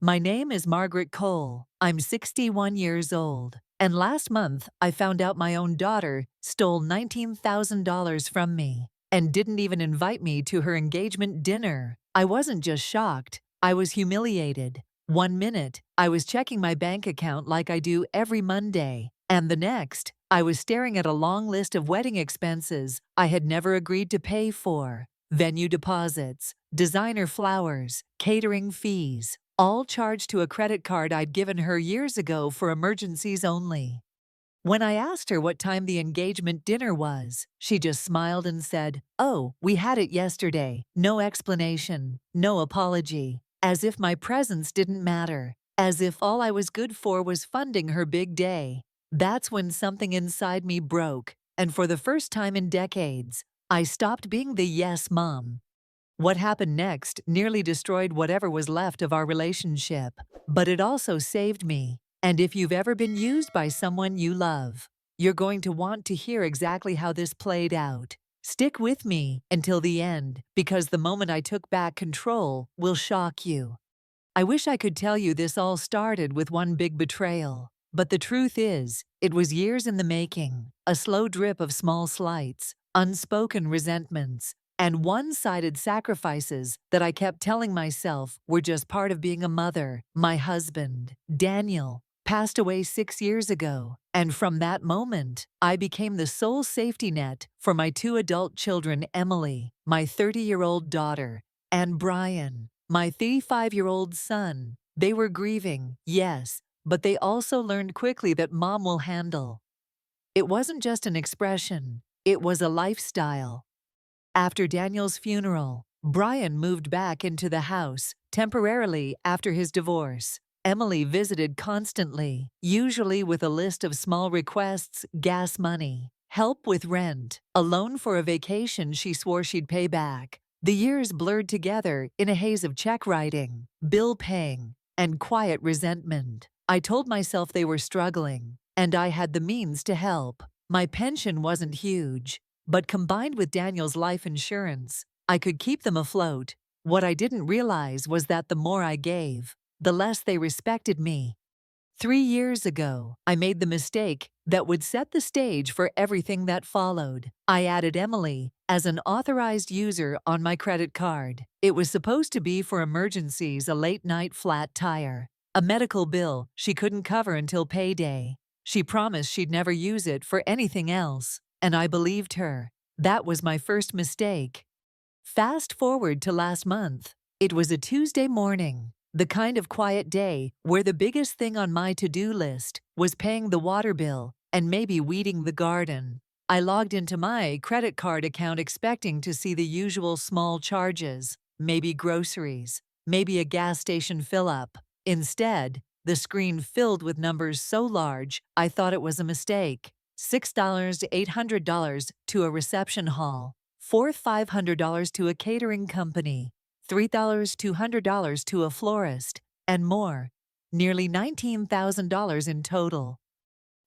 My name is Margaret Cole. I'm 61 years old. And last month, I found out my own daughter stole $19,000 from me and didn't even invite me to her engagement dinner. I wasn't just shocked, I was humiliated. One minute, I was checking my bank account like I do every Monday, and the next, I was staring at a long list of wedding expenses I had never agreed to pay for. Venue deposits, designer flowers, catering fees, all charged to a credit card I'd given her years ago for emergencies only. When I asked her what time the engagement dinner was, she just smiled and said, "Oh, we had it yesterday." No explanation, no apology. As if my presence didn't matter. As if all I was good for was funding her big day. That's when something inside me broke, and for the first time in decades, I stopped being the yes mom. What happened next nearly destroyed whatever was left of our relationship, but it also saved me. And if you've ever been used by someone you love, you're going to want to hear exactly how this played out. Stick with me until the end, because the moment I took back control will shock you. I wish I could tell you this all started with one big betrayal, but the truth is, it was years in the making, a slow drip of small slights, unspoken resentments, and one-sided sacrifices that I kept telling myself were just part of being a mother. My husband, Daniel, passed away 6 years ago, and from that moment, I became the sole safety net for my two adult children, Emily, my 30-year-old daughter, and Brian, my 35-year-old son. They were grieving, yes, but they also learned quickly that mom will handle. It wasn't just an expression, it was a lifestyle. After Daniel's funeral, Brian moved back into the house, temporarily after his divorce. Emily visited constantly, usually with a list of small requests: gas money, help with rent, a loan for a vacation she swore she'd pay back. The years blurred together in a haze of check writing, bill paying, and quiet resentment. I told myself they were struggling, and I had the means to help. My pension wasn't huge, but combined with Daniel's life insurance, I could keep them afloat. What I didn't realize was that the more I gave, the less they respected me. 3 years ago, I made the mistake that would set the stage for everything that followed. I added Emily as an authorized user on my credit card. It was supposed to be for emergencies: a late-night flat tire, a medical bill she couldn't cover until payday. She promised she'd never use it for anything else, and I believed her. That was my first mistake. Fast forward to last month. It was a Tuesday morning, the kind of quiet day where the biggest thing on my to-do list was paying the water bill and maybe weeding the garden. I logged into my credit card account expecting to see the usual small charges, maybe groceries, maybe a gas station fill-up. Instead, the screen filled with numbers so large I thought it was a mistake. $6 to $800 to a reception hall, $400 to a catering company, $3,200 to a florist, and more. Nearly $19,000 in total.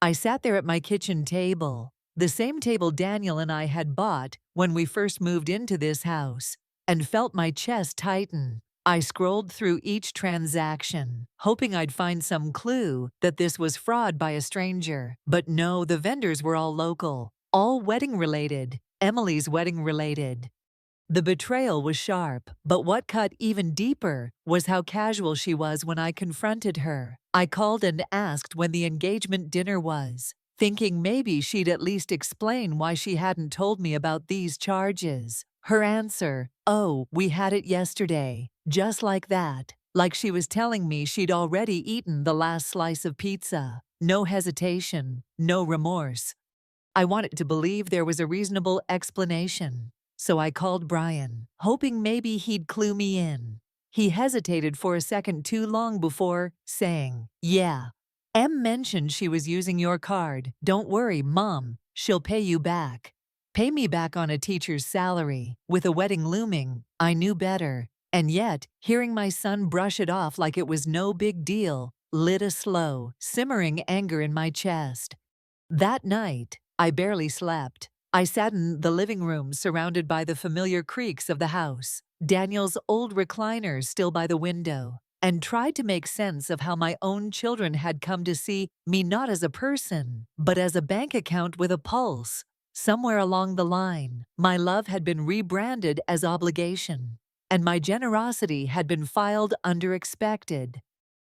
I sat there at my kitchen table, the same table Daniel and I had bought when we first moved into this house, and felt my chest tighten. I scrolled through each transaction, hoping I'd find some clue that this was fraud by a stranger. But no, the vendors were all local, all wedding-related, Emily's wedding-related. The betrayal was sharp, but what cut even deeper was how casual she was when I confronted her. I called and asked when the engagement dinner was, thinking maybe she'd at least explain why she hadn't told me about these charges. Her answer: "Oh, we had it yesterday." Just like that. Like she was telling me she'd already eaten the last slice of pizza. No hesitation, no remorse. I wanted to believe there was a reasonable explanation. So I called Brian, hoping maybe he'd clue me in. He hesitated for a second too long before saying, "Yeah, Em mentioned she was using your card. Don't worry, Mom, she'll pay you back." Pay me back on a teacher's salary. With a wedding looming, I knew better. And yet, hearing my son brush it off like it was no big deal lit a slow, simmering anger in my chest. That night, I barely slept. I sat in the living room surrounded by the familiar creaks of the house, Daniel's old recliners still by the window, and tried to make sense of how my own children had come to see me not as a person, but as a bank account with a pulse. Somewhere along the line, my love had been rebranded as obligation, and my generosity had been filed under expected.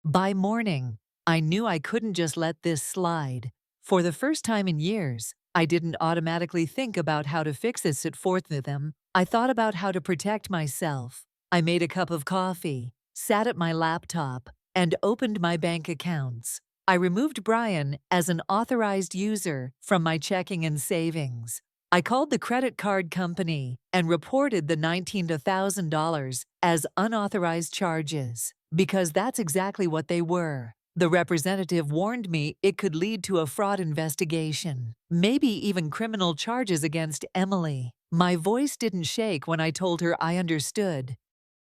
By morning, I knew I couldn't just let this slide. For the first time in years, I didn't automatically think about how to fix it forth with them. I thought about how to protect myself. I made a cup of coffee, sat at my laptop, and opened my bank accounts. I removed Brian as an authorized user from my checking and savings. I called the credit card company and reported the $19,000 as unauthorized charges, because that's exactly what they were. The representative warned me it could lead to a fraud investigation, maybe even criminal charges against Emily. My voice didn't shake when I told her I understood.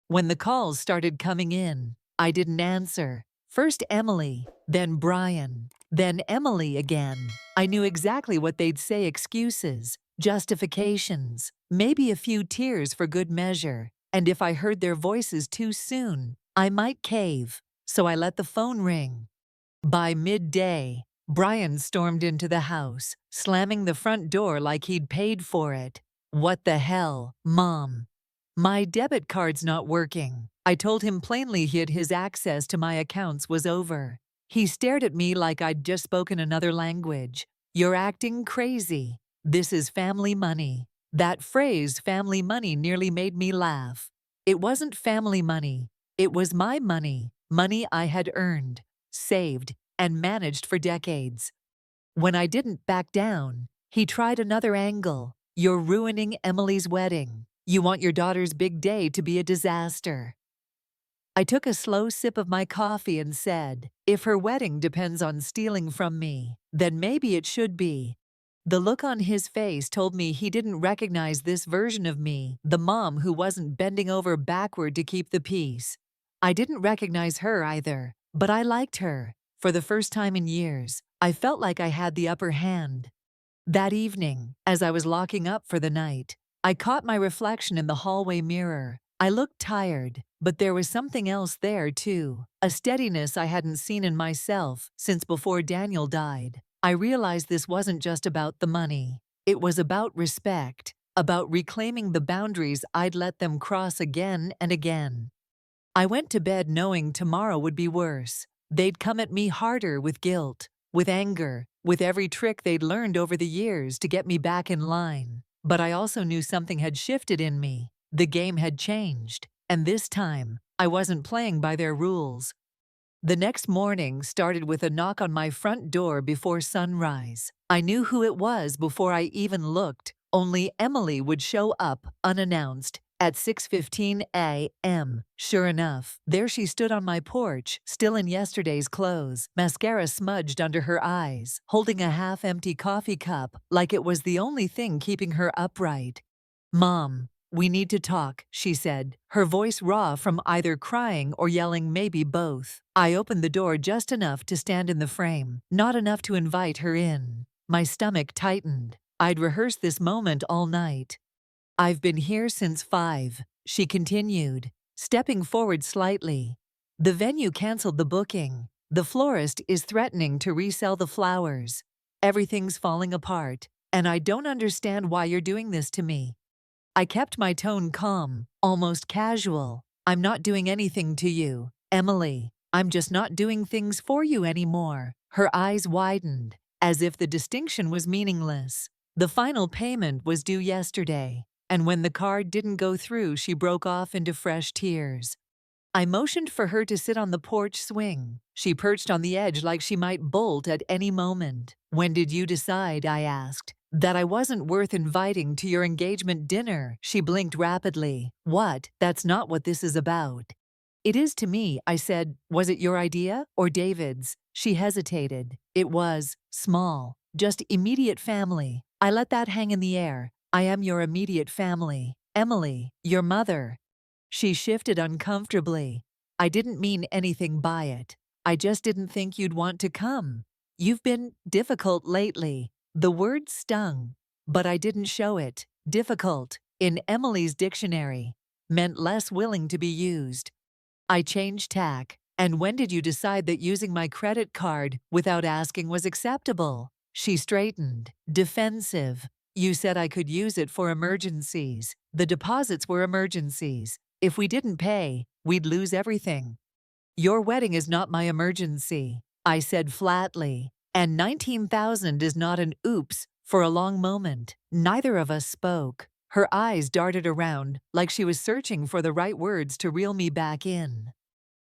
When the calls started coming in, I didn't answer. First Emily, then Brian, then Emily again. I knew exactly what they'd say: excuses, justifications, maybe a few tears for good measure. And if I heard their voices too soon, I might cave. So I let the phone ring. By midday, Brian stormed into the house, slamming the front door like he'd paid for it. "What the hell, Mom?" "My debit card's not working." I told him plainly his access to my accounts was over. He stared at me like I'd just spoken another language. "You're acting crazy. This is family money." That phrase, family money, nearly made me laugh. It wasn't family money. It was my money, money I had earned, saved, and managed for decades. When I didn't back down, he tried another angle. "You're ruining Emily's wedding. You want your daughter's big day to be a disaster." I took a slow sip of my coffee and said, "If her wedding depends on stealing from me, then maybe it should be." The look on his face told me he didn't recognize this version of me, the mom who wasn't bending over backward to keep the peace. I didn't recognize her either, but I liked her. For the first time in years, I felt like I had the upper hand. That evening, as I was locking up for the night, I caught my reflection in the hallway mirror. I looked tired, but there was something else there too, a steadiness I hadn't seen in myself since before Daniel died. I realized this wasn't just about the money. It was about respect, about reclaiming the boundaries I'd let them cross again and again. I went to bed knowing tomorrow would be worse. They'd come at me harder with guilt, with anger, with every trick they'd learned over the years to get me back in line. But I also knew something had shifted in me. The game had changed, and this time, I wasn't playing by their rules. The next morning started with a knock on my front door before sunrise. I knew who it was before I even looked. Only Emily would show up, unannounced, at 6:15 a.m. Sure enough, there she stood on my porch, still in yesterday's clothes, mascara smudged under her eyes, holding a half-empty coffee cup like it was the only thing keeping her upright. "Mom, we need to talk," she said, her voice raw from either crying or yelling, maybe both. I opened the door just enough to stand in the frame, not enough to invite her in. My stomach tightened. I'd rehearsed this moment all night. "I've been here since 5, she continued, stepping forward slightly. "The venue canceled the booking. The florist is threatening to resell the flowers. Everything's falling apart, and I don't understand why you're doing this to me." I kept my tone calm, almost casual. "I'm not doing anything to you, Emily. I'm just not doing things for you anymore." Her eyes widened, as if the distinction was meaningless. The final payment was due yesterday, and when the card didn't go through, she broke off into fresh tears. I motioned for her to sit on the porch swing. She perched on the edge like she might bolt at any moment. "When did you decide," I asked, "that I wasn't worth inviting to your engagement dinner?" She blinked rapidly. "What? That's not what this is about." "It is to me," I said. "Was it your idea or David's?" She hesitated. "It was small, just immediate family." I let that hang in the air. "I am your immediate family. Emily, your mother." She shifted uncomfortably. "I didn't mean anything by it. I just didn't think you'd want to come. You've been difficult lately." The word stung, but I didn't show it. Difficult, in Emily's dictionary, meant less willing to be used. I changed tack. And when did you decide that using my credit card without asking was acceptable? She straightened, defensive. You said I could use it for emergencies. The deposits were emergencies. If we didn't pay, we'd lose everything. Your wedding is not my emergency, I said flatly. And 19,000 is not an oops. For a long moment, neither of us spoke. Her eyes darted around like she was searching for the right words to reel me back in.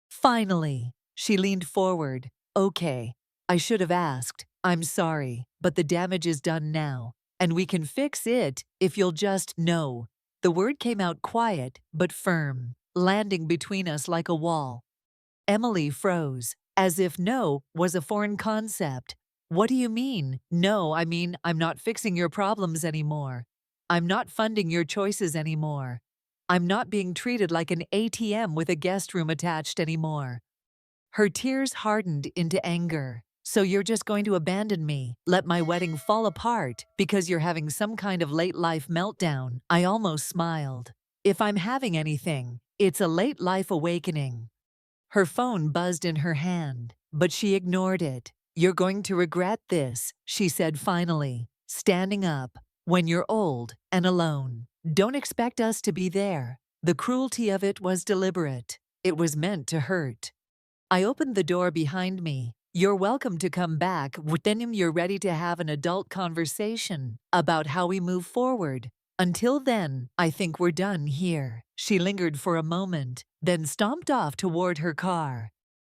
Finally, she leaned forward. Okay, I should have asked. I'm sorry, but the damage is done now, and we can fix it if you'll just no. The word came out quiet but firm, landing between us like a wall. Emily froze, as if no was a foreign concept. What do you mean? No, I mean, I'm not fixing your problems anymore. I'm not funding your choices anymore. I'm not being treated like an ATM with a guest room attached anymore. Her tears hardened into anger. So you're just going to abandon me, let my wedding fall apart because you're having some kind of late life meltdown? I almost smiled. If I'm having anything, it's a late life awakening. Her phone buzzed in her hand, but she ignored it. You're going to regret this, she said finally, standing up. When you're old and alone, don't expect us to be there. The cruelty of it was deliberate. It was meant to hurt. I opened the door behind me. You're welcome to come back when you're ready to have an adult conversation about how we move forward. Until then, I think we're done here. She lingered for a moment, then stomped off toward her car.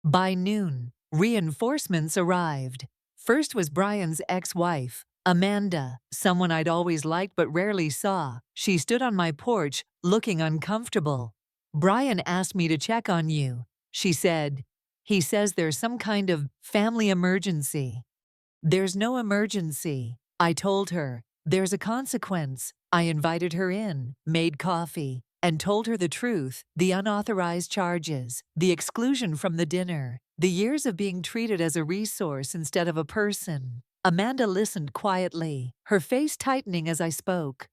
By noon, reinforcements arrived. First was Brian's ex-wife, Amanda, someone I'd always liked but rarely saw. She stood on my porch, looking uncomfortable. Brian asked me to check on you, she said. He says there's some kind of family emergency. There's no emergency, I told her. There's a consequence. I invited her in, made coffee, and told her the truth, the unauthorized charges, the exclusion from the dinner, the years of being treated as a resource instead of a person. Amanda listened quietly, her face tightening as I spoke.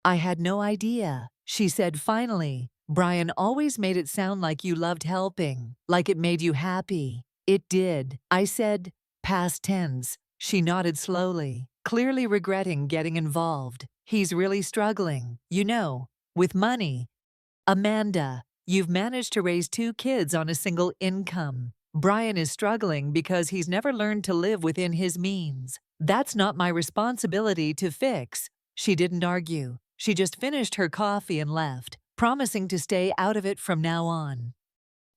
I had no idea, she said finally. Brian always made it sound like you loved helping, like it made you happy. It did, I said, past tense. She nodded slowly, clearly regretting getting involved. He's really struggling, with money. Amanda, you've managed to raise 2 kids on a single income. Brian is struggling because he's never learned to live within his means. That's not my responsibility to fix. She didn't argue. She just finished her coffee and left, promising to stay out of it from now on.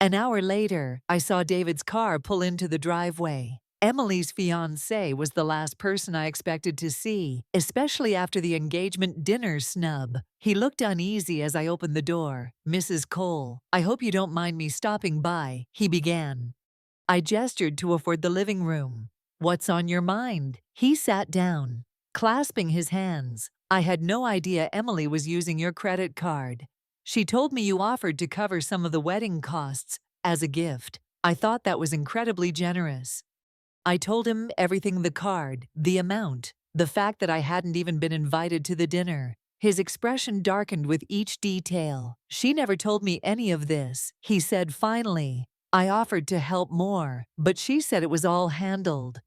An hour later, I saw David's car pull into the driveway. Emily's fiancé was the last person I expected to see, especially after the engagement dinner snub. He looked uneasy as I opened the door. Mrs. Cole, I hope you don't mind me stopping by, he began. I gestured toward the living room. What's on your mind? He sat down, clasping his hands. I had no idea Emily was using your credit card. She told me you offered to cover some of the wedding costs as a gift. I thought that was incredibly generous. I told him everything: the card, the amount, the fact that I hadn't even been invited to the dinner. His expression darkened with each detail. She never told me any of this, he said finally. I offered to help more, but she said it was all handled.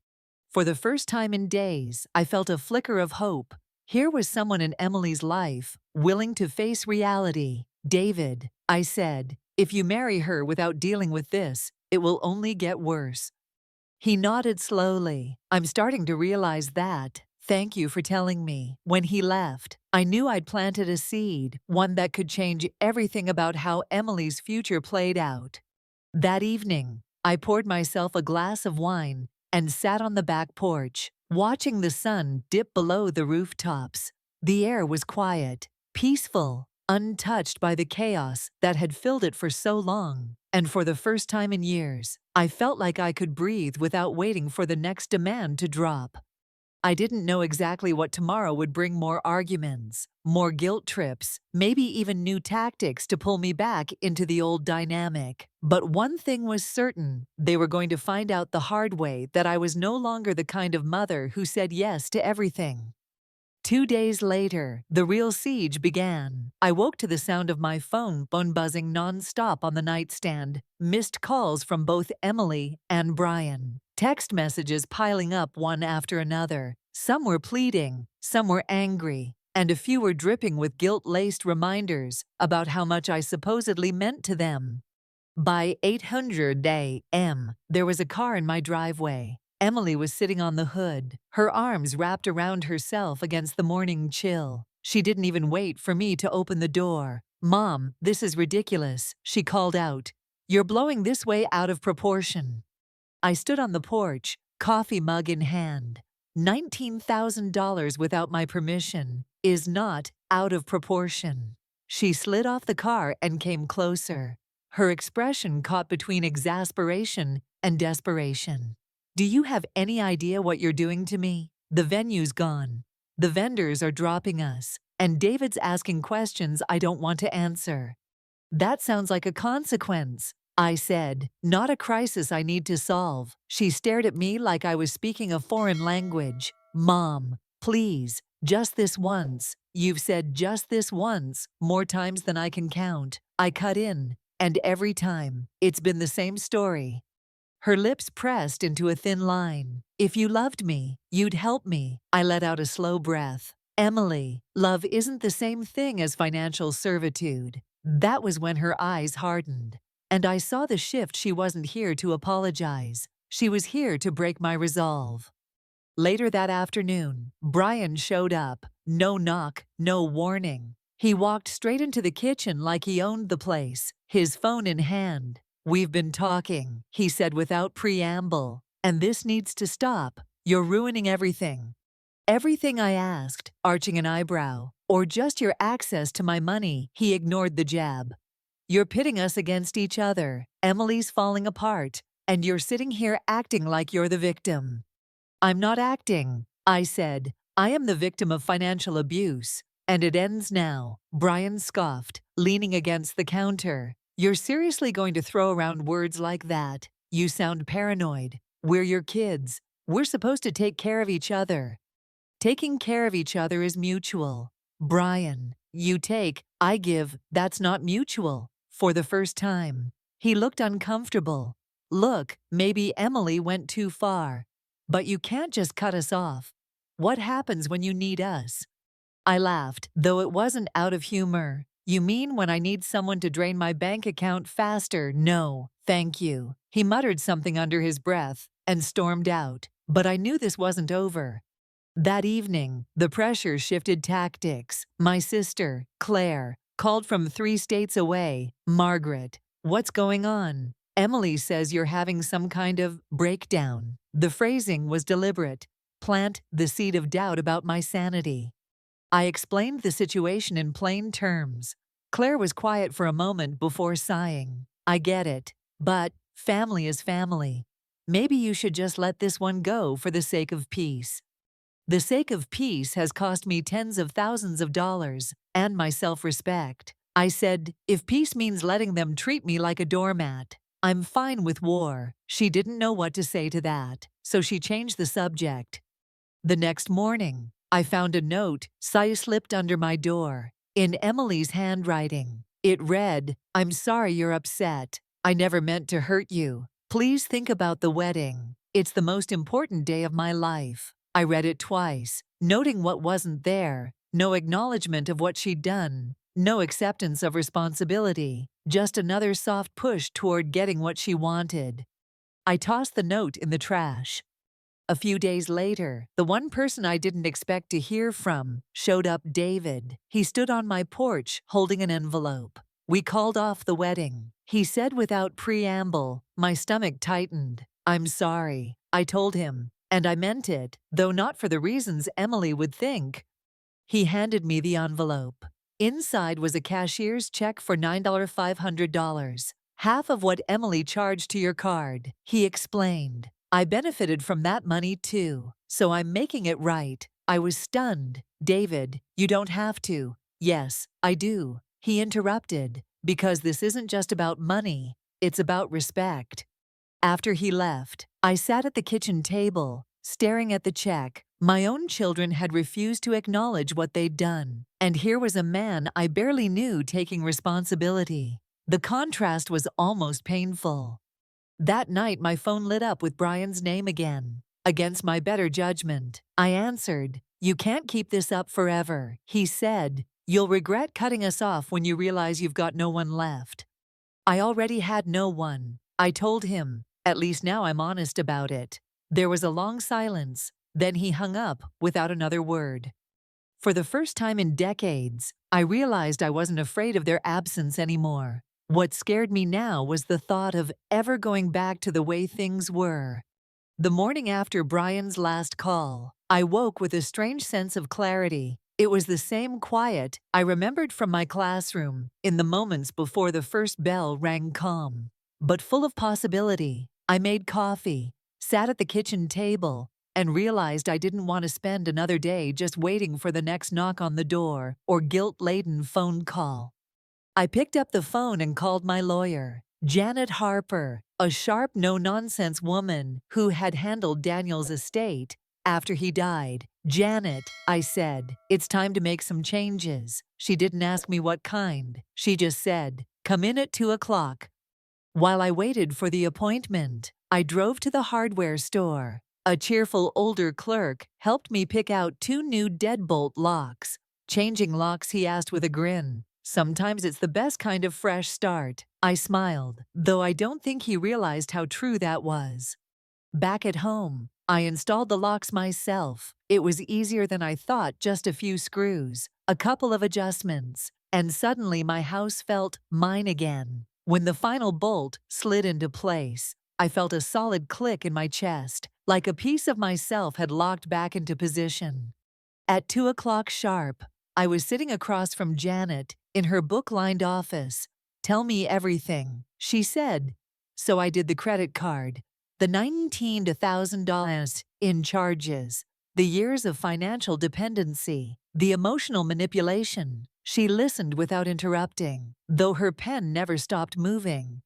For the first time in days, I felt a flicker of hope. Here was someone in Emily's life, willing to face reality. David, I said, if you marry her without dealing with this, it will only get worse. He nodded slowly. I'm starting to realize that. Thank you for telling me. When he left, I knew I'd planted a seed, one that could change everything about how Emily's future played out. That evening, I poured myself a glass of wine and sat on the back porch, watching the sun dip below the rooftops. The air was quiet, peaceful, untouched by the chaos that had filled it for so long. And for the first time in years, I felt like I could breathe without waiting for the next demand to drop. I didn't know exactly what tomorrow would bring: more arguments, more guilt trips, maybe even new tactics to pull me back into the old dynamic. But one thing was certain: they were going to find out the hard way that I was no longer the kind of mother who said yes to everything. 2 days later, the real siege began. I woke to the sound of my phone buzzing nonstop on the nightstand, missed calls from both Emily and Brian, text messages piling up one after another. Some were pleading, some were angry, and a few were dripping with guilt-laced reminders about how much I supposedly meant to them. By 800 a.m., there was a car in my driveway. Emily was sitting on the hood, her arms wrapped around herself against the morning chill. She didn't even wait for me to open the door. "Mom, this is ridiculous," she called out. "You're blowing this way out of proportion." I stood on the porch, coffee mug in hand. $19,000 without my permission is not out of proportion. She slid off the car and came closer, her expression caught between exasperation and desperation. "Do you have any idea what you're doing to me? The venue's gone. The vendors are dropping us, and David's asking questions I don't want to answer." "That sounds like a consequence," I said, "not a crisis I need to solve." She stared at me like I was speaking a foreign language. "Mom, please, just this once." "You've said just this once more times than I can count," I cut in, "and every time, it's been the same story." Her lips pressed into a thin line. "If you loved me, you'd help me." I let out a slow breath. "Emily, love isn't the same thing as financial servitude." That was when her eyes hardened, and I saw the shift. She wasn't here to apologize. She was here to break my resolve. Later that afternoon, Brian showed up. No knock, no warning. He walked straight into the kitchen like he owned the place, his phone in hand. "We've been talking," he said without preamble, "and this needs to stop. You're ruining everything." "Everything?" I asked, arching an eyebrow. "Or just your access to my money?" He ignored the jab. "You're pitting us against each other. Emily's falling apart, and you're sitting here acting like you're the victim." "I'm not acting," I said. "I am the victim of financial abuse, and it ends now." Brian scoffed, leaning against the counter. "You're seriously going to throw around words like that? You sound paranoid. We're your kids. We're supposed to take care of each other." "Taking care of each other is mutual." "Brian, you take, I give, that's not mutual." For the first time, he looked uncomfortable. "Look, maybe Emily went too far. But you can't just cut us off. What happens when you need us?" I laughed, though it wasn't out of humor. "You mean when I need someone to drain my bank account faster? No, thank you." He muttered something under his breath and stormed out. But I knew this wasn't over. That evening, the pressure shifted tactics. My sister, Claire, called from 3 states away. "Margaret, what's going on? Emily says you're having some kind of breakdown." The phrasing was deliberate. Plant the seed of doubt about my sanity. I explained the situation in plain terms. Claire was quiet for a moment before sighing. "I get it, but family is family. Maybe you should just let this one go for the sake of peace." The sake of peace has cost me tens of thousands of dollars and my self-respect. I said, "If peace means letting them treat me like a doormat, I'm fine with war." She didn't know what to say to that, so she changed the subject. The next morning, I found a note slipped under my door, in Emily's handwriting. It read, "I'm sorry you're upset. I never meant to hurt you. Please think about the wedding. It's the most important day of my life." I read it twice, noting what wasn't there. No acknowledgement of what she'd done. No acceptance of responsibility. Just another soft push toward getting what she wanted. I tossed the note in the trash. A few days later, the one person I didn't expect to hear from showed up. David. He stood on my porch, holding an envelope. "We called off the wedding," he said without preamble. My stomach tightened. "I'm sorry," I told him, and I meant it, though not for the reasons Emily would think. He handed me the envelope. Inside was a cashier's check for $9,500, half of what Emily charged to your card. He explained. "I benefited from that money too, so I'm making it right." I was stunned. "David, you don't have to." "Yes, I do," he interrupted, "because this isn't just about money, it's about respect." After he left, I sat at the kitchen table, staring at the check. My own children had refused to acknowledge what they'd done, and here was a man I barely knew taking responsibility. The contrast was almost painful. That night, my phone lit up with Brian's name again. Against my better judgment, I answered. "You can't keep this up forever," he said. "You'll regret cutting us off when you realize you've got no one left." I already had no one, I told him. At least now I'm honest about it. There was a long silence. Then he hung up without another word. For the first time in decades, I realized I wasn't afraid of their absence anymore. What scared me now was the thought of ever going back to the way things were. The morning after Brian's last call, I woke with a strange sense of clarity. It was the same quiet I remembered from my classroom in the moments before the first bell rang calm, but full of possibility. I made coffee, sat at the kitchen table, and realized I didn't want to spend another day just waiting for the next knock on the door or guilt-laden phone call. I picked up the phone and called my lawyer, Janet Harper, a sharp, no-nonsense woman who had handled Daniel's estate after he died. "Janet," I said, "it's time to make some changes." She didn't ask me what kind. She just said, "Come in at 2 o'clock." While I waited for the appointment, I drove to the hardware store. A cheerful older clerk helped me pick out 2 new deadbolt locks. "Changing locks?" he asked with a grin. "Sometimes it's the best kind of fresh start." I smiled, though I don't think he realized how true that was. Back at home, I installed the locks myself. It was easier than I thought, just a few screws, a couple of adjustments, and suddenly my house felt mine again. When the final bolt slid into place, I felt a solid click in my chest, like a piece of myself had locked back into position. At 2 o'clock sharp, I was sitting across from Janet in her book-lined office. "Tell me everything," she said. So I did the credit card, the $19 to $1,000 in charges, the years of financial dependency, the emotional manipulation. She listened without interrupting, though her pen never stopped moving.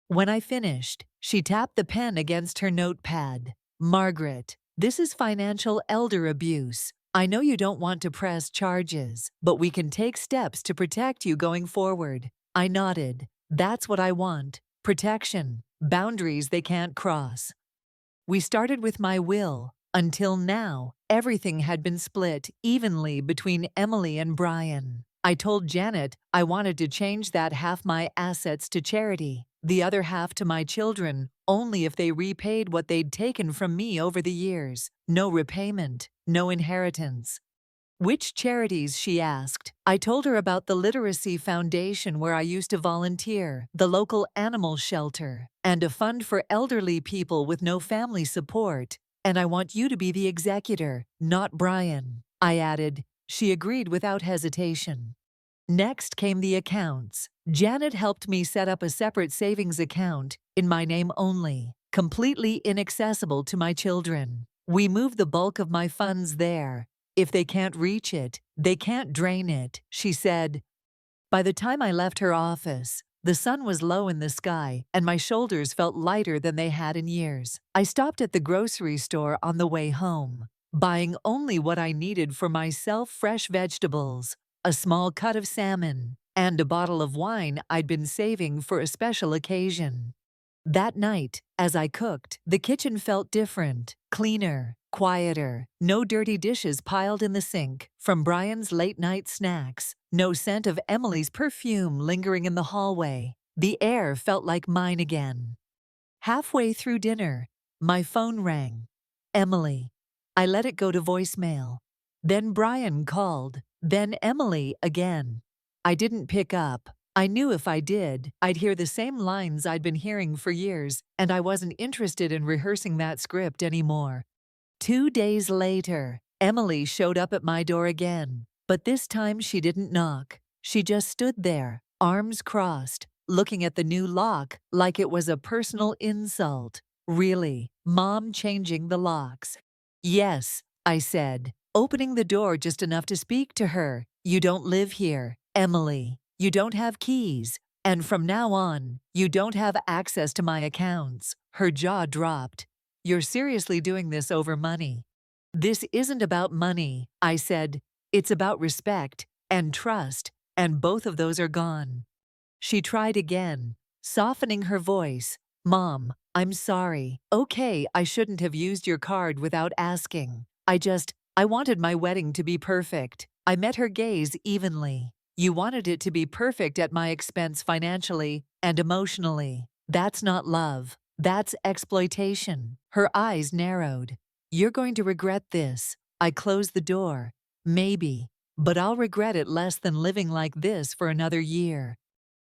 When I finished, she tapped the pen against her notepad. "Margaret, this is financial elder abuse. I know you don't want to press charges, but we can take steps to protect you going forward." I nodded. "That's what I want. Protection. Boundaries they can't cross." We started with my will. Until now, everything had been split evenly between Emily and Brian. I told Janet I wanted to change that half my assets to charity, the other half to my children, only if they repaid what they'd taken from me over the years. No repayment, no inheritance. "Which charities?" she asked. I told her about the Literacy Foundation where I used to volunteer, the local animal shelter, and a fund for elderly people with no family support. "And I want you to be the executor, not Brian," I added. She agreed without hesitation. Next came the accounts. Janet helped me set up a separate savings account in my name only, completely inaccessible to my children. We moved the bulk of my funds there. "If they can't reach it, they can't drain it," she said. By the time I left her office, the sun was low in the sky and my shoulders felt lighter than they had in years. I stopped at the grocery store on the way home, buying only what I needed for myself: fresh vegetables, a small cut of salmon, and a bottle of wine I'd been saving for a special occasion. That night, as I cooked, the kitchen felt different, cleaner, quieter. No dirty dishes piled in the sink from Brian's late-night snacks. No scent of Emily's perfume lingering in the hallway. The air felt like mine again. Halfway through dinner, my phone rang. Emily. I let it go to voicemail. Then Brian called. Then Emily again. I didn't pick up. I knew if I did, I'd hear the same lines I'd been hearing for years, and I wasn't interested in rehearsing that script anymore. 2 days later, Emily showed up at my door again, but this time she didn't knock. She just stood there, arms crossed, looking at the new lock like it was a personal insult. "Really, Mom, changing the locks?" "Yes," I said, opening the door just enough to speak to her. "You don't live here, Emily. You don't have keys, and from now on, you don't have access to my accounts." Her jaw dropped. You're seriously doing this over money. This isn't about money, I said. It's about respect and trust, and both of those are gone. She tried again, softening her voice. Mom, I'm sorry. Okay, I shouldn't have used your card without asking. I wanted my wedding to be perfect. I met her gaze evenly. You wanted it to be perfect at my expense financially and emotionally. That's not love. That's exploitation. Her eyes narrowed. You're going to regret this. I closed the door. Maybe. But I'll regret it less than living like this for another year.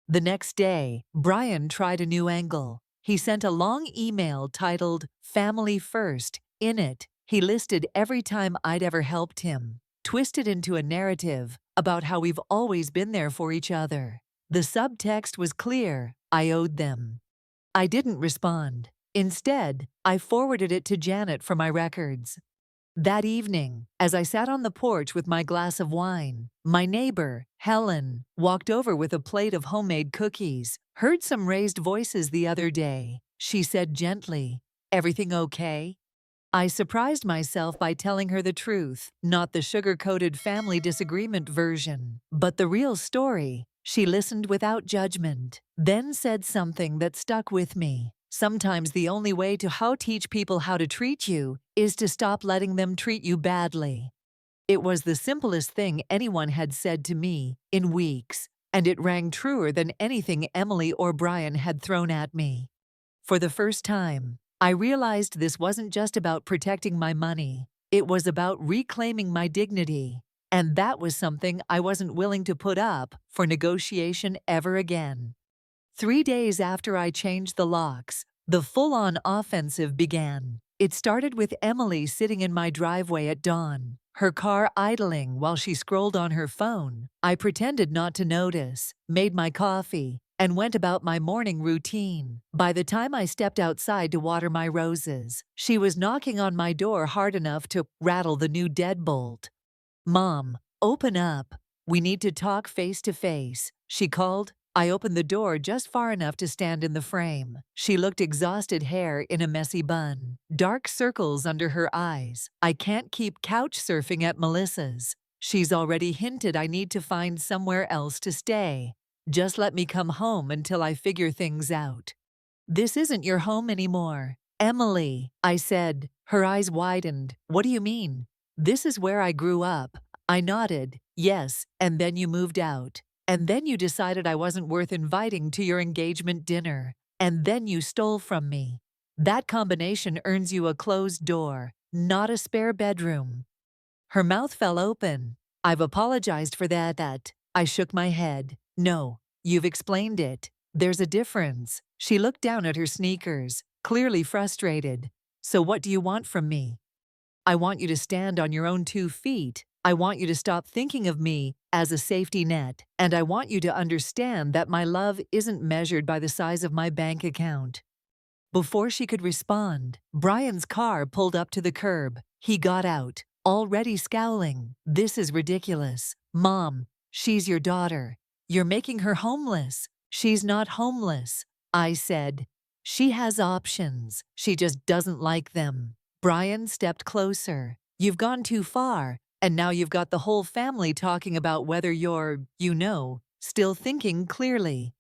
The next day, Brian tried a new angle. He sent a long email titled Family First. In it, he listed every time I'd ever helped him, twisted into a narrative about how we've always been there for each other. The subtext was clear. I owed them. I didn't respond. Instead, I forwarded it to Janet for my records. That evening, as I sat on the porch with my glass of wine, my neighbor, Helen, walked over with a plate of homemade cookies. Heard some raised voices the other day. She said gently, "Everything okay?" I surprised myself by telling her the truth, not the sugar-coated family disagreement version, but the real story. She listened without judgment, then said something that stuck with me. Sometimes the only way to teach people how to treat you is to stop letting them treat you badly. It was the simplest thing anyone had said to me in weeks, and it rang truer than anything Emily or Brian had thrown at me. For the first time, I realized this wasn't just about protecting my money. It was about reclaiming my dignity. And that was something I wasn't willing to put up for negotiation ever again. 3 days after I changed the locks, the full-on offensive began. It started with Emily sitting in my driveway at dawn, her car idling while she scrolled on her phone. I pretended not to notice, made my coffee, and went about my morning routine. By the time I stepped outside to water my roses, she was knocking on my door hard enough to rattle the new deadbolt. "Mom, open up. We need to talk face to face," she called. I opened the door just far enough to stand in the frame. She looked exhausted, hair in a messy bun, dark circles under her eyes. "I can't keep couch surfing at Melissa's. She's already hinted I need to find somewhere else to stay. Just let me come home until I figure things out." "This isn't your home anymore." "Emily," I said. Her eyes widened. "What do you mean?" "This is where I grew up." I nodded. "Yes, and then you moved out. And then you decided I wasn't worth inviting to your engagement dinner. And then you stole from me. That combination earns you a closed door, not a spare bedroom." Her mouth fell open. "I've apologized for that. I shook my head. "No, you've explained it. There's a difference." She looked down at her sneakers, clearly frustrated. "So what do you want from me?" "I want you to stand on your own 2 feet. I want you to stop thinking of me as a safety net, and I want you to understand that my love isn't measured by the size of my bank account." Before she could respond, Brian's car pulled up to the curb. He got out, already scowling. "This is ridiculous. Mom, she's your daughter. You're making her homeless." "She's not homeless," I said. "She has options. She just doesn't like them." Brian stepped closer. "You've gone too far. And now you've got the whole family talking about whether you're, still thinking clearly."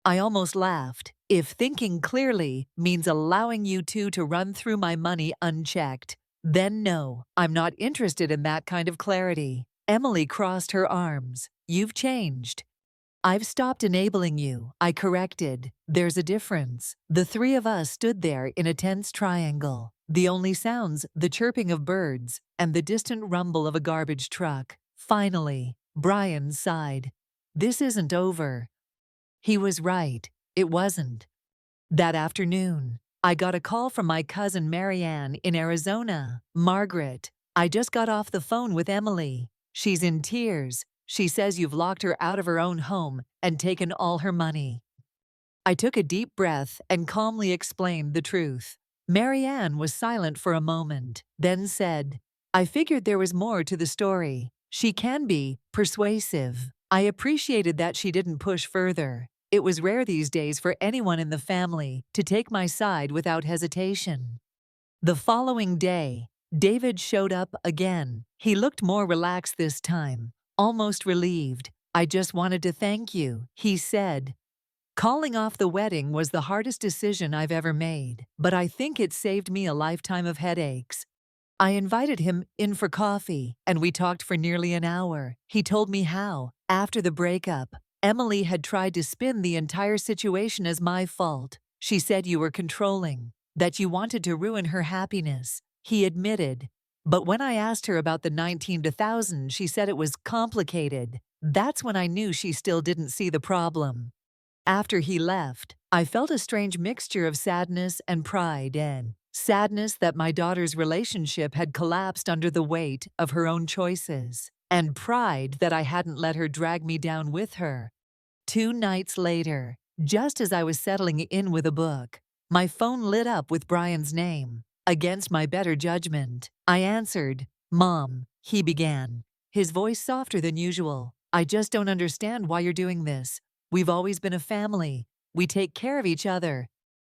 I almost laughed. "If thinking clearly means allowing you two to run through my money unchecked, then no, I'm not interested in that kind of clarity." Emily crossed her arms. "You've changed." "I've stopped enabling you," I corrected. "There's a difference." The 3 of us stood there in a tense triangle. The only sounds, the chirping of birds and the distant rumble of a garbage truck. Finally, Brian sighed. "This isn't over." He was right. It wasn't. That afternoon, I got a call from my cousin Marianne in Arizona. "Margaret, I just got off the phone with Emily. She's in tears. She says you've locked her out of her own home and taken all her money." I took a deep breath and calmly explained the truth. Marianne was silent for a moment, then said, "I figured there was more to the story. She can be persuasive." I appreciated that she didn't push further. It was rare these days for anyone in the family to take my side without hesitation. The following day, David showed up again. He looked more relaxed this time, almost relieved. "I just wanted to thank you," he said. "Calling off the wedding was the hardest decision I've ever made, but I think it saved me a lifetime of headaches." I invited him in for coffee, and we talked for nearly an hour. He told me how, after the breakup, Emily had tried to spin the entire situation as my fault. "She said you were controlling, that you wanted to ruin her happiness," he admitted. But when I asked her about the 19 to 1,000, she said it was complicated. That's when I knew she still didn't see the problem. After he left, I felt a strange mixture of sadness and pride and sadness that my daughter's relationship had collapsed under the weight of her own choices, and pride that I hadn't let her drag me down with her. 2 nights later, just as I was settling in with a book, my phone lit up with Brian's name. Against my better judgment, I answered. "Mom," he began, his voice softer than usual. "I just don't understand why you're doing this. We've always been a family. We take care of each other."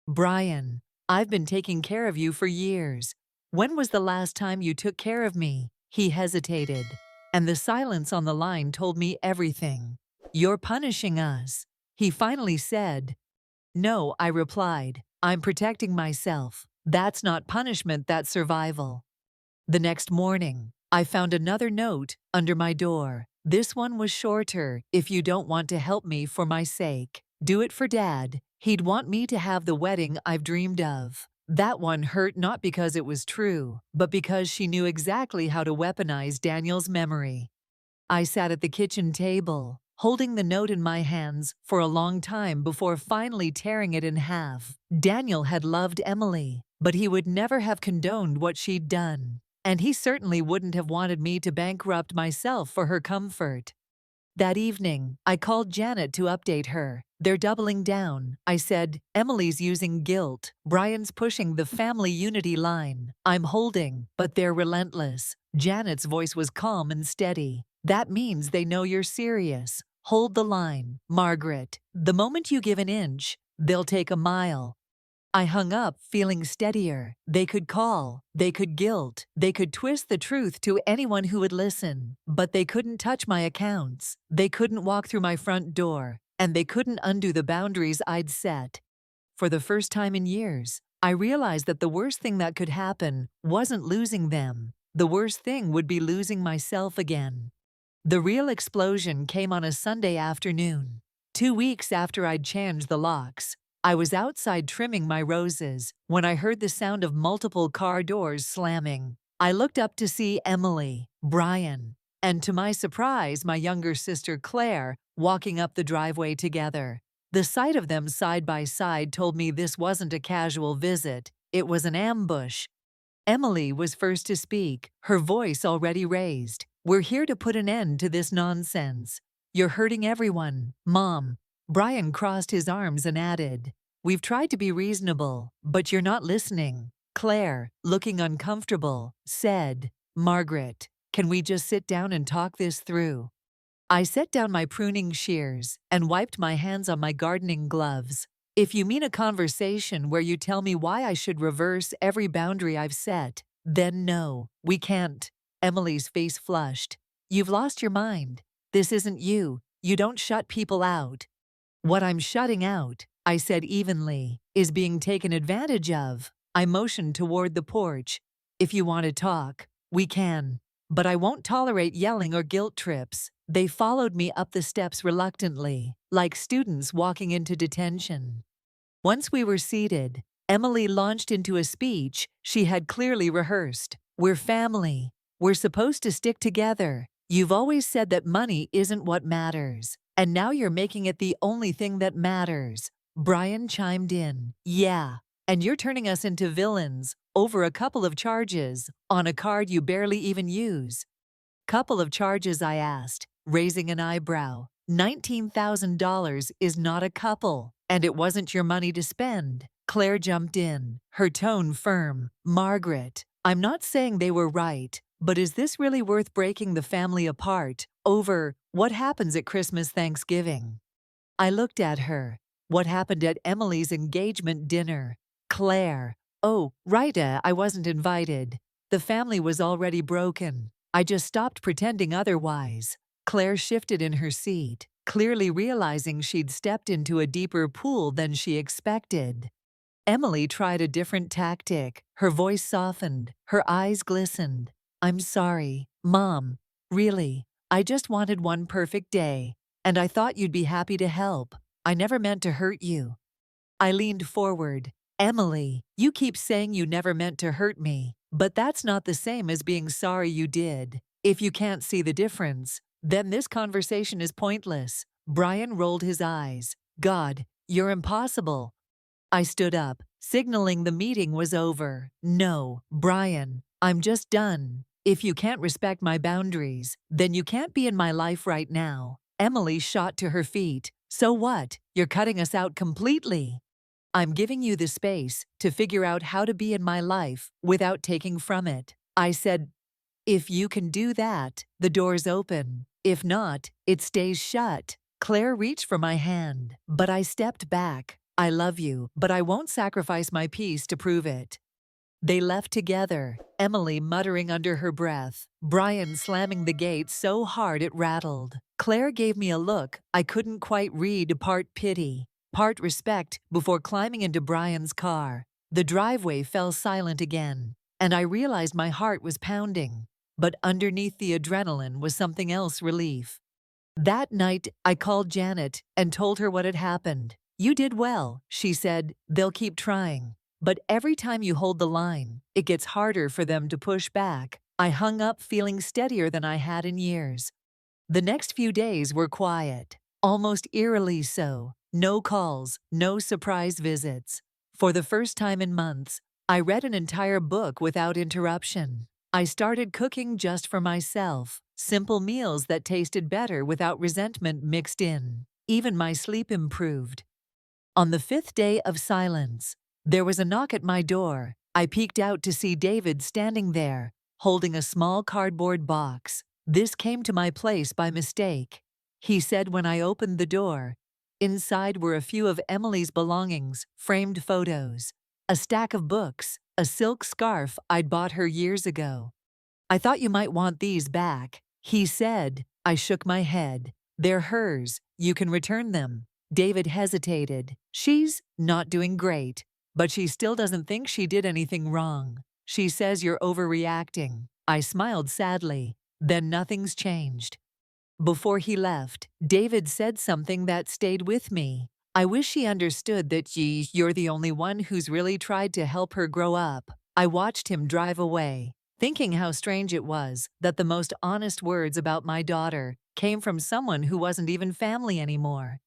"Brian, I've been taking care of you for years. When was the last time you took care of me?" He hesitated, and the silence on the line told me everything. "You're punishing us," he finally said. "No," I replied. "I'm protecting myself. That's not punishment, that's survival." The next morning, I found another note under my door. This one was shorter. "If you don't want to help me for my sake, do it for Dad. He'd want me to have the wedding I've dreamed of." That one hurt not because it was true, but because she knew exactly how to weaponize Daniel's memory. I sat at the kitchen table, holding the note in my hands for a long time before finally tearing it in half. Daniel had loved Emily, but he would never have condoned what she'd done. And he certainly wouldn't have wanted me to bankrupt myself for her comfort. That evening, I called Janet to update her. "They're doubling down," I said. "Emily's using guilt. Brian's pushing the family unity line. I'm holding, but they're relentless." Janet's voice was calm and steady. "That means they know you're serious. Hold the line, Margaret. The moment you give an inch, they'll take a mile." I hung up, feeling steadier. They could call, they could guilt, they could twist the truth to anyone who would listen, but they couldn't touch my accounts. They couldn't walk through my front door, and they couldn't undo the boundaries I'd set. For the first time in years, I realized that the worst thing that could happen wasn't losing them. The worst thing would be losing myself again. The real explosion came on a Sunday afternoon. 2 weeks after I'd changed the locks, I was outside trimming my roses when I heard the sound of multiple car doors slamming. I looked up to see Emily, Brian, and to my surprise, my younger sister Claire walking up the driveway together. The sight of them side by side told me this wasn't a casual visit, it was an ambush. Emily was first to speak, her voice already raised. "We're here to put an end to this nonsense. You're hurting everyone, Mom." Brian crossed his arms and added, "We've tried to be reasonable, but you're not listening." Claire, looking uncomfortable, said, "Margaret, can we just sit down and talk this through?" I set down my pruning shears and wiped my hands on my gardening gloves. "If you mean a conversation where you tell me why I should reverse every boundary I've set, then no, we can't." Emily's face flushed. "You've lost your mind. This isn't you. You don't shut people out." "What I'm shutting out," I said evenly, "is being taken advantage of." I motioned toward the porch. "If you want to talk, we can. But I won't tolerate yelling or guilt trips." They followed me up the steps reluctantly, like students walking into detention. Once we were seated, Emily launched into a speech she had clearly rehearsed. "We're family. We're supposed to stick together. You've always said that money isn't what matters, and now you're making it the only thing that matters." Brian chimed in. "Yeah, and you're turning us into villains over a couple of charges on a card you barely even use." "Couple of charges?" I asked, raising an eyebrow. $19,000 is not a couple, and it wasn't your money to spend. Claire jumped in, her tone firm. "Margaret, I'm not saying they were right, but is this really worth breaking the family apart over what happens at Christmas, Thanksgiving?" I looked at her. "What happened at Emily's engagement dinner?" "Claire, Oh, right, I wasn't invited. The family was already broken. I just stopped pretending otherwise. Claire shifted in her seat, clearly realizing she'd stepped into a deeper pool than she expected. Emily tried a different tactic. Her voice softened, her eyes glistened. I'm sorry, Mom. Really, I just wanted one perfect day, and I thought you'd be happy to help. I never meant to hurt you. I leaned forward. Emily, you keep saying you never meant to hurt me, but that's not the same as being sorry you did. If you can't see the difference, then this conversation is pointless. Brian rolled his eyes. God, you're impossible. I stood up, signaling the meeting was over. No, Brian, I'm just done. If you can't respect my boundaries, then you can't be in my life right now. Emily shot to her feet. So what? You're cutting us out completely. I'm giving you the space to figure out how to be in my life without taking from it. I said, if you can do that, the door's open. If not, it stays shut. Claire reached for my hand, but I stepped back. I love you, but I won't sacrifice my peace to prove it. They left together, Emily muttering under her breath, Brian slamming the gate so hard it rattled. Claire gave me a look I couldn't quite read, part pity, part respect, before climbing into Brian's car. The driveway fell silent again, and I realized my heart was pounding. But underneath the adrenaline was something else, relief. That night, I called Janet and told her what had happened. You did well, she said. They'll keep trying. But every time you hold the line, it gets harder for them to push back. I hung up feeling steadier than I had in years. The next few days were quiet, almost eerily so. No calls, no surprise visits. For the first time in months, I read an entire book without interruption. I started cooking just for myself, simple meals that tasted better without resentment mixed in. Even my sleep improved. On the 5th day of silence, there was a knock at my door. I peeked out to see David standing there, holding a small cardboard box. This came to my place by mistake, he said when I opened the door. Inside were a few of Emily's belongings, framed photos, a stack of books, a silk scarf I'd bought her years ago. I thought you might want these back, he said. I shook my head. They're hers. You can return them. David hesitated. She's not doing great, but she still doesn't think she did anything wrong. She says you're overreacting. I smiled sadly. Then nothing's changed. Before he left, David said something that stayed with me. I wish he understood that you're the only one who's really tried to help her grow up. I watched him drive away, thinking how strange it was that the most honest words about my daughter came from someone who wasn't even family anymore.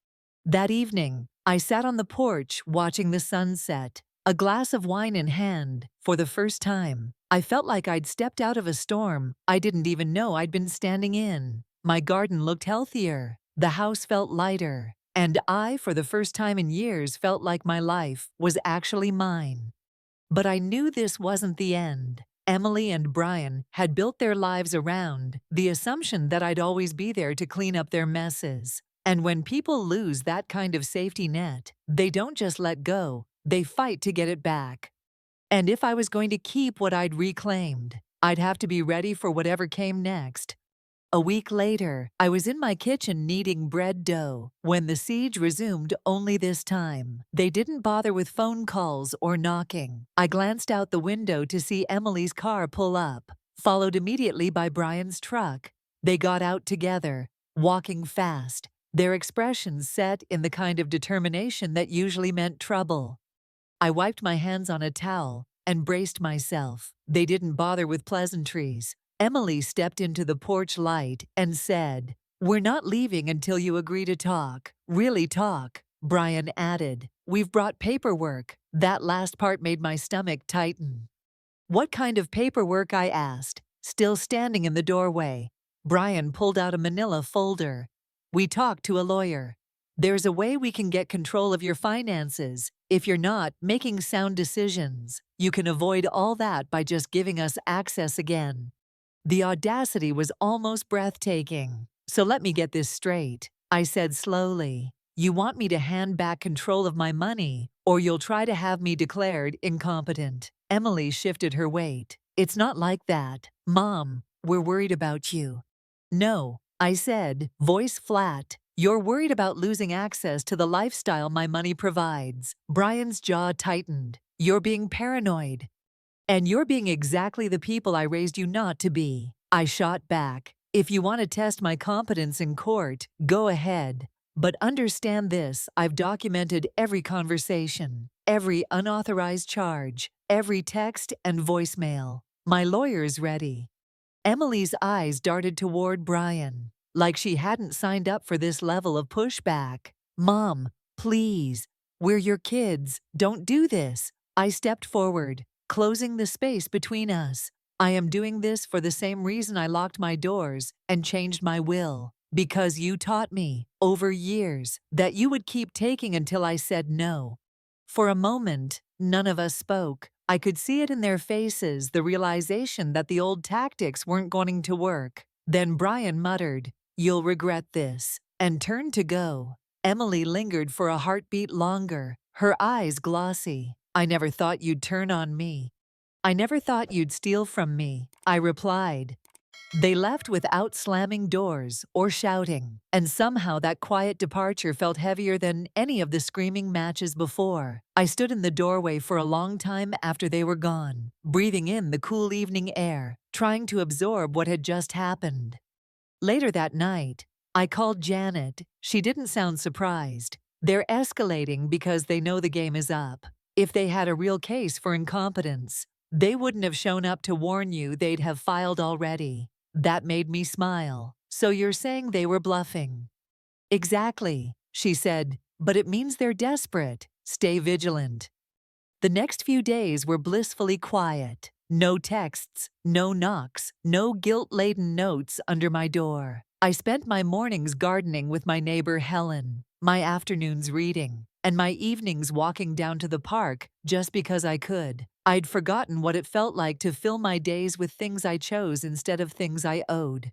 That evening, I sat on the porch watching the sunset, a glass of wine in hand. For the first time, I felt like I'd stepped out of a storm I didn't even know I'd been standing in. My garden looked healthier, the house felt lighter, and I, for the first time in years, felt like my life was actually mine. But I knew this wasn't the end. Emily and Brian had built their lives around the assumption that I'd always be there to clean up their messes. And when people lose that kind of safety net, they don't just let go, they fight to get it back. And if I was going to keep what I'd reclaimed, I'd have to be ready for whatever came next. A week later, I was in my kitchen kneading bread dough when the siege resumed, only this time they didn't bother with phone calls or knocking. I glanced out the window to see Emily's car pull up, followed immediately by Brian's truck. They got out together, walking fast, their expressions set in the kind of determination that usually meant trouble. I wiped my hands on a towel and braced myself. They didn't bother with pleasantries. Emily stepped into the porch light and said, "We're not leaving until you agree to talk. Really talk," Brian added. "We've brought paperwork." That last part made my stomach tighten. "What kind of paperwork?" I asked, still standing in the doorway. Brian pulled out a manila folder. "We talked to a lawyer. There's a way we can get control of your finances. If you're not making sound decisions, you can avoid all that by just giving us access again." The audacity was almost breathtaking. "So let me get this straight," I said slowly. "You want me to hand back control of my money, or you'll try to have me declared incompetent." Emily shifted her weight. "It's not like that, Mom. We're worried about you." "No," I said, voice flat. "You're worried about losing access to the lifestyle my money provides." Brian's jaw tightened. "You're being paranoid. And you're being exactly the people I raised you not to be." I shot back. "If you want to test my competence in court, go ahead. But understand this: I've documented every conversation, every unauthorized charge, every text and voicemail. My lawyer's ready." Emily's eyes darted toward Brian, like she hadn't signed up for this level of pushback. "Mom, please. We're your kids. Don't do this." I stepped forward, closing the space between us. "I am doing this for the same reason I locked my doors and changed my will. Because you taught me, over years, that you would keep taking until I said no." For a moment, none of us spoke. I could see it in their faces, the realization that the old tactics weren't going to work. Then Brian muttered, "You'll regret this," and turned to go. Emily lingered for a heartbeat longer, her eyes glossy. "I never thought you'd turn on me. I never thought you'd steal from me," I replied. They left without slamming doors or shouting, and somehow that quiet departure felt heavier than any of the screaming matches before. I stood in the doorway for a long time after they were gone, breathing in the cool evening air, trying to absorb what had just happened. Later that night, I called Janet. She didn't sound surprised. "They're escalating because they know the game is up. If they had a real case for incompetence, they wouldn't have shown up to warn you. They'd have filed already." That made me smile. "So you're saying they were bluffing?" "Exactly," she said, "but it means they're desperate. Stay vigilant." The next few days were blissfully quiet. No texts, no knocks, no guilt-laden notes under my door. I spent my mornings gardening with my neighbor Helen, my afternoons reading, and my evenings walking down to the park just because I could. I'd forgotten what it felt like to fill my days with things I chose instead of things I owed.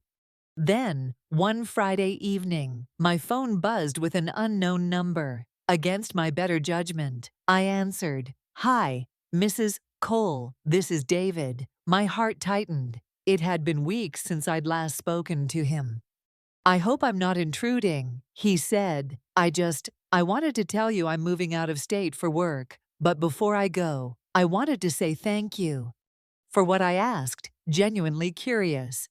Then, one Friday evening, my phone buzzed with an unknown number. Against my better judgment, I answered. "Hi, Mrs. Cole, this is David." My heart tightened. It had been weeks since I'd last spoken to him. "I hope I'm not intruding," he said. I wanted to tell you I'm moving out of state for work, but before I go, I wanted to say thank you." For what?" I asked, genuinely curious.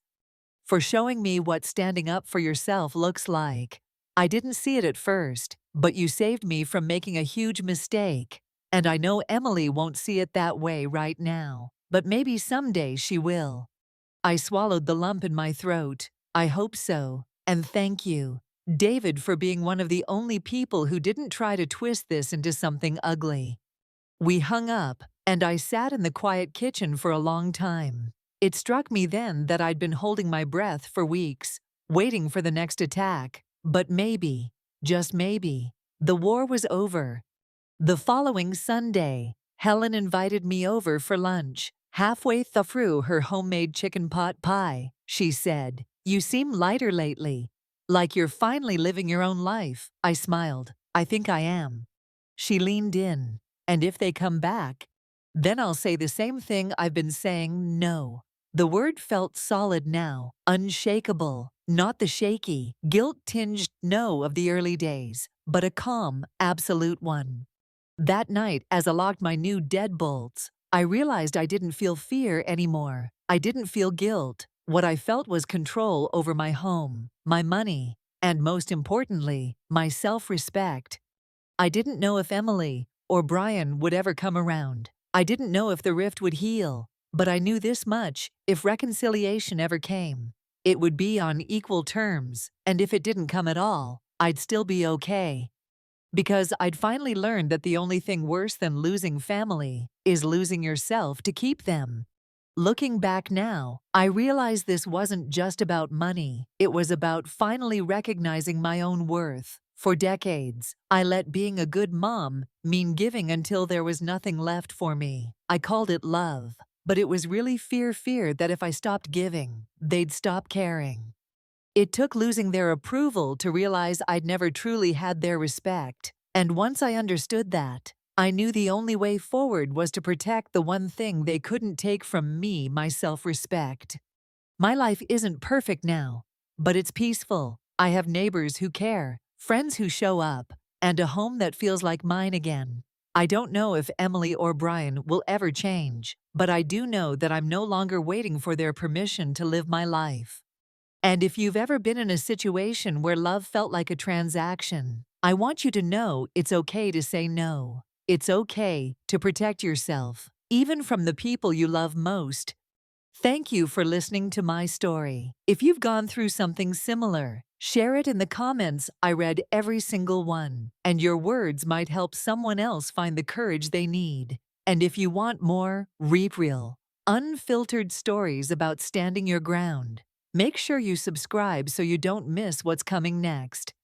"For showing me what standing up for yourself looks like. I didn't see it at first, but you saved me from making a huge mistake. And I know Emily won't see it that way right now, but maybe someday she will." I swallowed the lump in my throat. "I hope so. And thank you, David, for being one of the only people who didn't try to twist this into something ugly." We hung up, and I sat in the quiet kitchen for a long time. It struck me then that I'd been holding my breath for weeks, waiting for the next attack. But maybe, just maybe, the war was over. The following Sunday, Helen invited me over for lunch. Halfway through her homemade chicken pot pie, she said, "You seem lighter lately. Like you're finally living your own life." I smiled. "I think I am." She leaned in. "And if they come back, then I'll say the same thing I've been saying, no." The word felt solid now, unshakable, not the shaky, guilt-tinged no of the early days, but a calm, absolute one. That night, as I locked my new deadbolts, I realized I didn't feel fear anymore. I didn't feel guilt. What I felt was control over my home, my money, and most importantly, my self-respect. I didn't know if Emily or Brian would ever come around. I didn't know if the rift would heal, but I knew this much: if reconciliation ever came, it would be on equal terms, and if it didn't come at all, I'd still be okay. Because I'd finally learned that the only thing worse than losing family is losing yourself to keep them. Looking back now, I realize this wasn't just about money. It was about finally recognizing my own worth. For decades, I let being a good mom mean giving until there was nothing left for me. I called it love, but it was really fear that if I stopped giving, they'd stop caring. It took losing their approval to realize I'd never truly had their respect. And once I understood that, I knew the only way forward was to protect the one thing they couldn't take from me, my self-respect. My life isn't perfect now, but it's peaceful. I have neighbors who care, friends who show up, and a home that feels like mine again. I don't know if Emily or Brian will ever change, but I do know that I'm no longer waiting for their permission to live my life. And if you've ever been in a situation where love felt like a transaction, I want you to know it's okay to say no. It's okay to protect yourself, even from the people you love most. Thank you for listening to my story. If you've gone through something similar, share it in the comments. I read every single one, and your words might help someone else find the courage they need. And if you want more real, unfiltered stories about standing your ground, make sure you subscribe so you don't miss what's coming next.